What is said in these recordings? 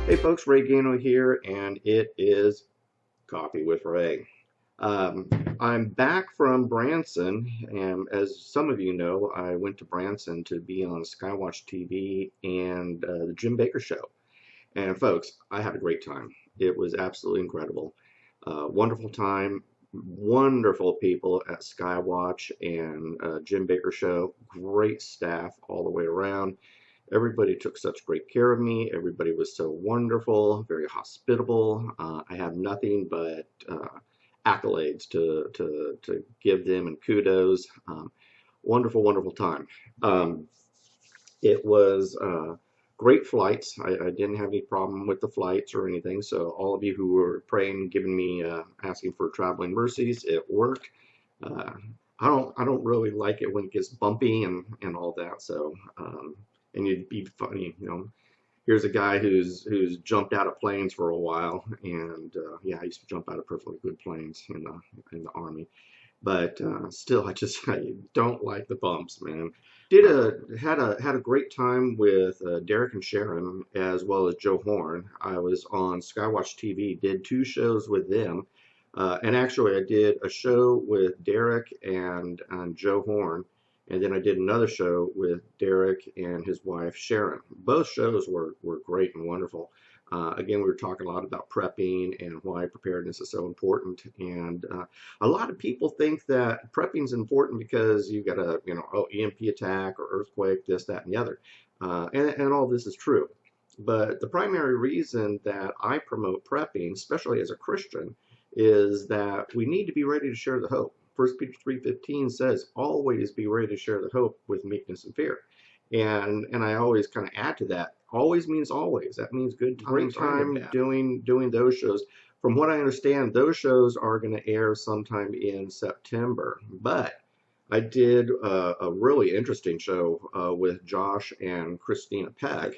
Hey folks, Ray Gano here, and it is Coffee with Ray. Um, I'm back from Branson, and as some of you know, I went to Branson to be on SkyWatchTV and the Jim Bakker Show. And folks, I had a great time. It was absolutely incredible. Wonderful time, wonderful people at Skywatch and Jim Bakker Show. Great staff all the way around. Everybody took such great care of me. Everybody was so wonderful, very hospitable. I have nothing but accolades to give them and kudos. Wonderful, wonderful time. It was great flights. I didn't have any problem with the flights or anything. So all of you who were praying, giving me, asking for traveling mercies, it worked. Uh, I don't really like it when it gets bumpy and all that. So. And you'd be funny, you know. Here's a guy who's jumped out of planes for a while, and yeah, I used to jump out of perfectly good planes in the Army, but still, I don't like the bumps, man. Had a great time with Derek and Sharon as well as Joe Horn. I was on Skywatch TV, did two shows with them, and actually I did a show with Derek and Joe Horn. And then I did another show with Derek and his wife, Sharon. Both shows were great and wonderful. Again, we were talking a lot about prepping and why preparedness is so important. And a lot of people think that prepping is important because you got a, EMP attack or earthquake, this, that, and the other. And all this is true. But the primary reason that I promote prepping, especially as a Christian, is that we need to be ready to share the hope. 1 Peter 3:15 says, always be ready to share the hope with meekness and fear. And I always kind of add to that. Always means always. That means good time, doing those shows. From what I understand, those shows are going to air sometime in September. But I did a really interesting show with Josh and Christina Peck,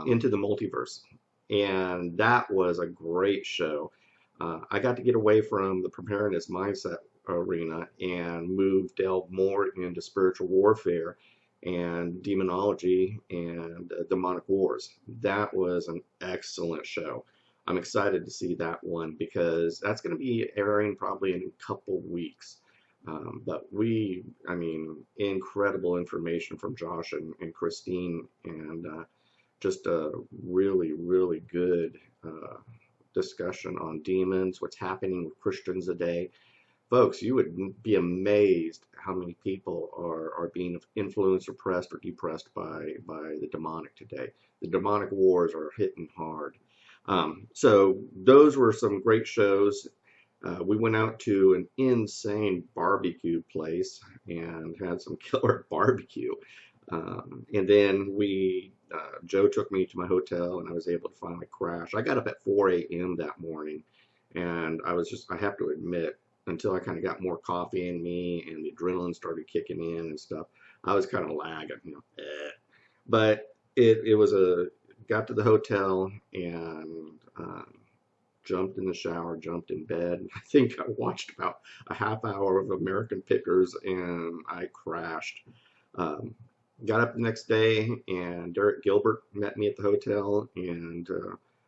Into the Multiverse. And that was a great show. I got to get away from the preparedness mindset arena and delve more into spiritual warfare and demonology and demonic wars. That was an excellent show. I'm excited to see that one because that's going to be airing probably in a couple weeks. But incredible information from Josh and Christine, and just a really, really good discussion on demons, what's happening with Christians today. Folks, you would be amazed how many people are being influenced, oppressed, or depressed by the demonic today. The demonic wars are hitting hard. So those were some great shows. We went out to an insane barbecue place and had some killer barbecue. And then Joe took me to my hotel, and I was able to finally crash. I got up at 4 a.m. that morning, and I have to admit, until I kind of got more coffee in me and the adrenaline started kicking in and stuff, I was kind of lagging, But got to the hotel and jumped in the shower, jumped in bed. I think I watched about a half hour of American Pickers and I crashed. Got up the next day and Derek Gilbert met me at the hotel, and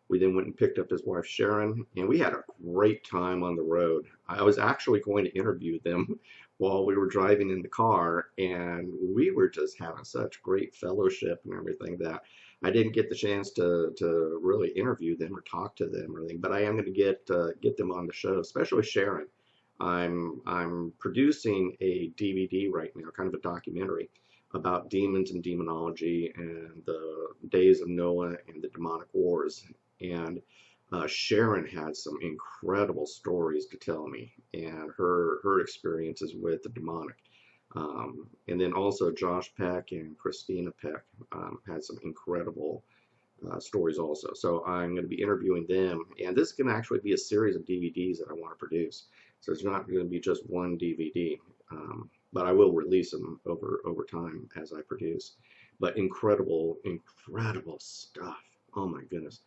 we then went and picked up his wife Sharon, and we had a great time on the road. I was actually going to interview them while we were driving in the car, and we were just having such great fellowship and everything that I didn't get the chance to really interview them or talk to them or anything. But I am going to get them on the show, especially Sharon. I'm producing a DVD right now, kind of a documentary about demons and demonology and the days of Noah and the demonic wars. And Sharon had some incredible stories to tell me, and her experiences with the demonic. And then also Josh Peck and Christina Peck had some incredible stories also. So I'm going to be interviewing them, and this is going to actually be a series of DVDs that I want to produce. So it's not going to be just one DVD, but I will release them over time as I produce. But incredible stuff. Oh my goodness.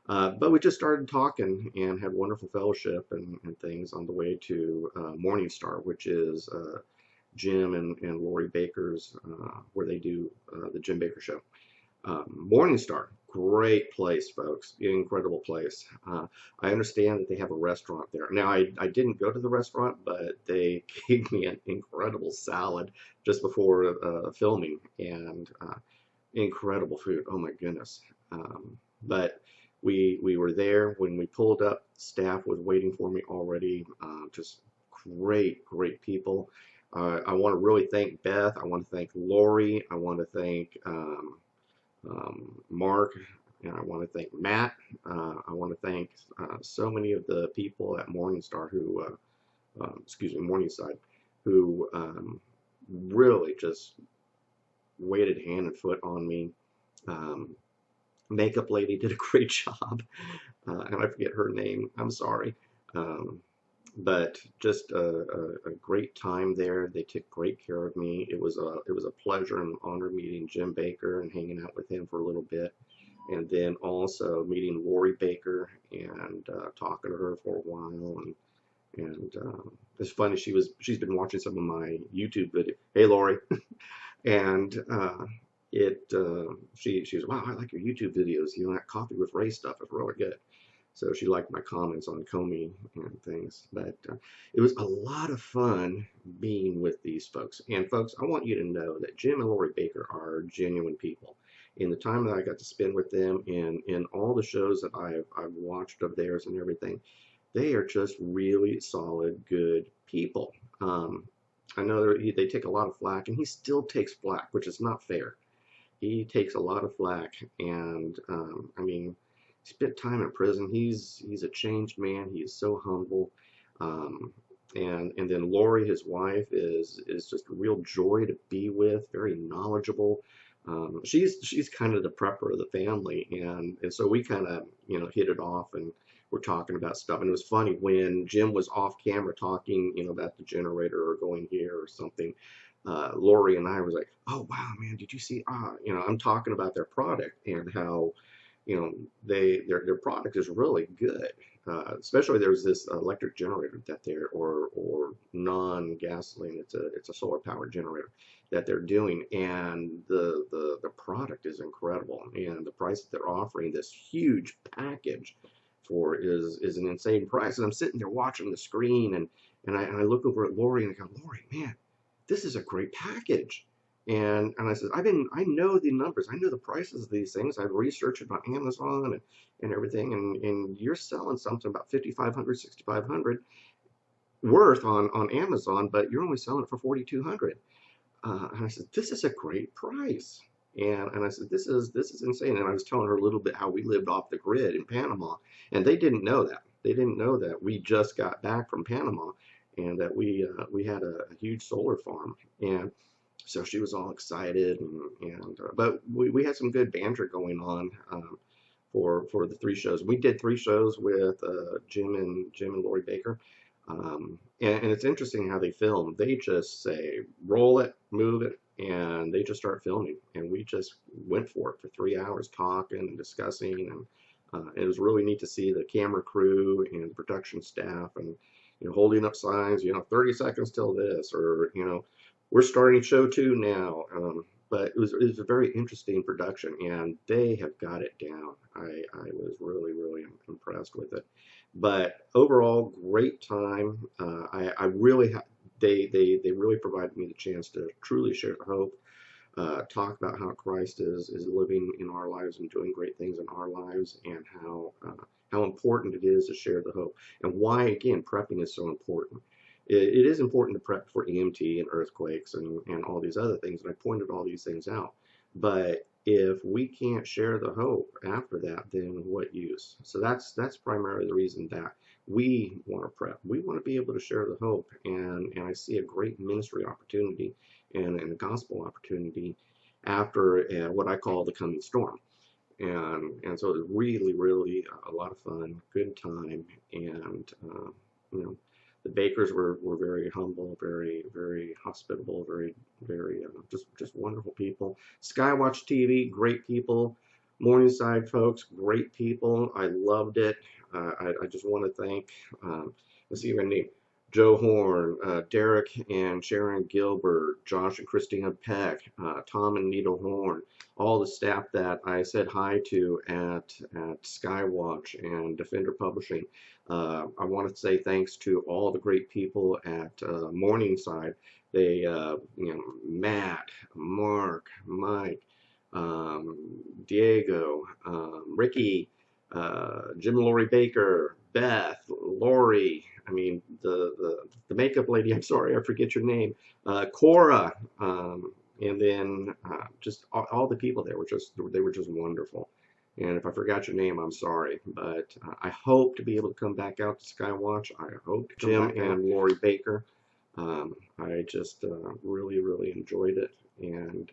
But we just started talking and had wonderful fellowship and things on the way to Morning Star, which is Jim and Lori Bakker's, where they do the Jim Bakker Show. Morningstar, great place, folks. Incredible place. I understand that they have a restaurant there. Now, I didn't go to the restaurant, but they gave me an incredible salad just before filming, and incredible food. Oh my goodness. But we were there when we pulled up. Staff was waiting for me already. Just great people. I want to really thank Beth. I want to thank Lori. I want to thank Mark, and I want to thank Matt. I want to thank so many of the people at Morningstar who, excuse me, Morningside, who really just waited hand and foot on me. Makeup lady did a great job, and I forget her name. I'm sorry. But just a great time there. They took great care of me. It was a pleasure and honor meeting Jim Bakker and hanging out with him for a little bit, and then also meeting Lori Bakker and talking to her for a while. And it's funny, she's been watching some of my YouTube videos. Hey, Lori. And she was, wow, I like your YouTube videos. You know, that Coffee with Ray stuff is really good. So she liked my comments on Comey and things. But it was a lot of fun being with these folks. And folks, I want you to know that Jim and Lori Bakker are genuine people. In the time that I got to spend with them in all the shows that I've watched of theirs and everything, they are just really solid, good people. I know they take a lot of flack, and he still takes flack, which is not fair. He takes a lot of flack, and I mean, he spent time in prison. He's a changed man. He is so humble, and then Lori, his wife, is just a real joy to be with. Very knowledgeable. She's kind of the prepper of the family, and so we kind of hit it off, and we're talking about stuff. And it was funny when Jim was off camera talking about the generator or going here or something. Lori and I was like, oh wow, man, did you see? I'm talking about their product and how their product is really good. Especially there's this electric generator that they're or non-gasoline. It's a solar powered generator that they're doing, and the product is incredible, and the price that they're offering this huge package for is an insane price. And I'm sitting there watching the screen, and I look over at Lori and I go, Lori, man, this is a great package. And I said, I know the numbers, I know the prices of these things. I've researched it on Amazon and everything, and you're selling something about 5,500, 6,500 worth on Amazon, but you're only selling it for 4,200. And I said, this is a great price. And I said, this is insane. And I was telling her a little bit how we lived off the grid in Panama, and they didn't know that. They didn't know that we just got back from Panama, and that we had a huge solar farm. And so she was all excited, but we had some good banter going on for the 3 shows. We did 3 shows with Jim and Lori Bakker. And it's interesting how they film. They just say, roll it, move it, and they just start filming. And we just went for it for 3 hours talking and discussing. And it was really neat to see the camera crew and production staff and holding up signs, 30 seconds till this, or we're starting show 2 now. But it was a very interesting production, and they have got it down. I was really impressed with it. But overall, great time. I really they really provided me the chance to truly share the hope, talk about how Christ is living in our lives and doing great things in our lives, and how important it is to share the hope, and why, again, prepping is so important. It is important to prep for EMT and earthquakes and all these other things, and I pointed all these things out. But if we can't share the hope after that, then what use? So that's primarily the reason that we want to prep. We want to be able to share the hope, and I see a great ministry opportunity and a gospel opportunity after what I call the coming storm. And so it was really a lot of fun, good time, and the Bakkers were very humble, very hospitable, very just wonderful people. SkyWatchTV, great people. Morningside folks, great people. I loved it. I just want to thank. Let's see your name. Joe Horn, Derek and Sharon Gilbert, Josh and Christina Peck, Tom and Nita Horn, all the staff that I said hi to at Skywatch and Defender Publishing. I want to say thanks to all the great people at Morningside. They, Matt, Mark, Mike, Diego, Ricky, Jim Lori Baker, Beth, Lori, I mean the makeup lady, I'm sorry, I forget your name, Cora, and then just all the people there they were just wonderful. And if I forgot your name, I'm sorry, but I hope to be able to come back out to Skywatch. I hope Jim and Lori Baker. I just really enjoyed it, and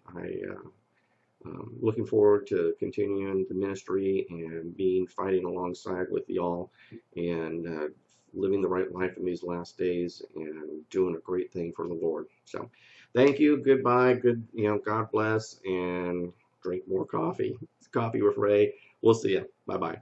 looking forward to continuing the ministry and fighting alongside with y'all and living the right life in these last days and doing a great thing for the Lord. So thank you. Goodbye. God bless, and drink more coffee. It's Coffee with Ray. We'll see you. Bye-bye.